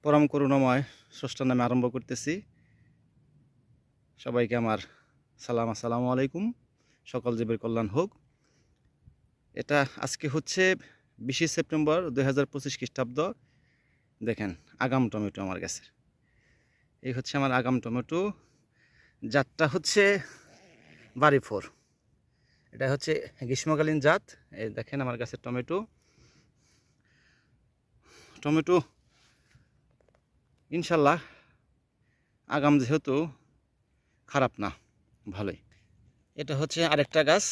পরম করুণাময় স্রষ্টার নামে আরম্ভ করতেছি। সবাইকে আমার সালাম, আসসালামু আলাইকুম। সকল জীবের কল্যাণ হোক। এটা আজকে হচ্ছে 20 সেপ্টেম্বর 2025 খ্রিস্টাব্দ। দেখেন আগাম টমেটো আমার গাছের, এই হচ্ছে আমার আগাম টমেটো। জাতটা হচ্ছে বাড়ি 4। এটা হচ্ছে গ্রীষ্মকালীন জাত। এই দেখেন আমার গাছের টমেটো টমেটো ইনশাল্লাহ আগাম যেহেতু খারাপ না, ভালোই। এটা হচ্ছে আরেকটা গাছ,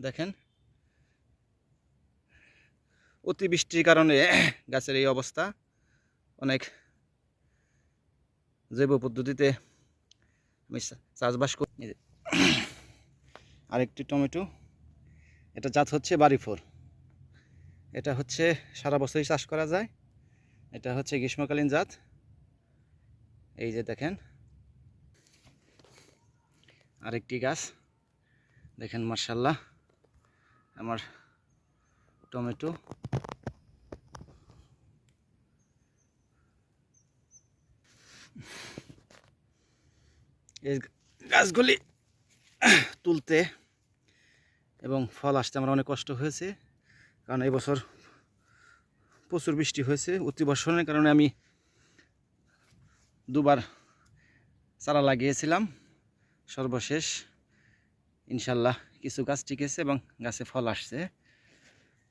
দেখেন অতিবৃষ্টির কারণে গাছের এই অবস্থা। অনেক জৈব পদ্ধতিতে আমি চাষবাস করি। আরেকটি টমেটো, এটা জাত হচ্ছে বাড়ি 4। এটা হচ্ছে সারা বছরই চাষ করা যায়। এটা হচ্ছে গ্রীষ্মকালীন জাত। এই যে দেখেন আরেকটি গাছ, দেখেন মাশাআল্লাহ আমার টমেটো। এই গাছগুলি তুলতে এবং ফল আসতে আমার অনেক কষ্ট হয়েছে, কারণ এই বছর প্রচুর বৃষ্টি হয়েছে। অতিবর্ষণের কারণে আমি দুবার চারা লাগিয়েছিলাম। সর্বশেষ ইনশাল্লাহ কিছু গাছ টিকেছে এবং গাছে ফল আসছে।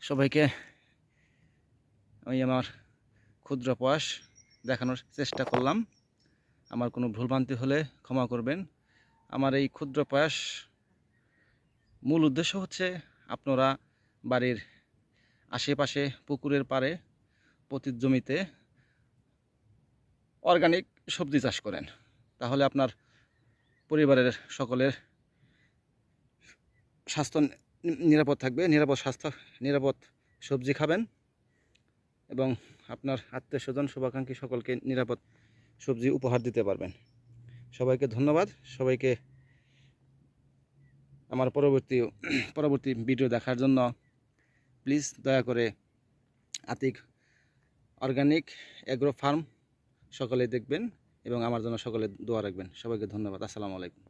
সবাইকে আমি আমার ক্ষুদ্র প্রয়াস দেখানোর চেষ্টা করলাম। আমার কোনো ভুলভ্রান্তি হলে ক্ষমা করবেন। আমার এই ক্ষুদ্র প্রয়াস মূল উদ্দেশ্য হচ্ছে আপনারা বাড়ির আশেপাশে পুকুরের পাড়ে পতিত জমিতে অর্গানিক সবজি চাষ করেন, তাহলে আপনার পরিবারের সকলের স্বাস্থ্য নিরাপদ থাকবে। নিরাপদ সবজি খাবেন এবং আপনার আত্মীয় স্বজন শুভাকাঙ্ক্ষী সকলকে নিরাপদ সবজি উপহার দিতে পারবেন। সবাইকে ধন্যবাদ। সবাইকে আমার পরবর্তী ভিডিও দেখার জন্য প্লিজ দয়া করে আতিক অর্গানিক এগ্রো ফার্ম সকলে দেখবেন এবং আমার জন্য সকলে দোয়া রাখবেন। সবাইকে ধন্যবাদ। আসসালামু আলাইকুম।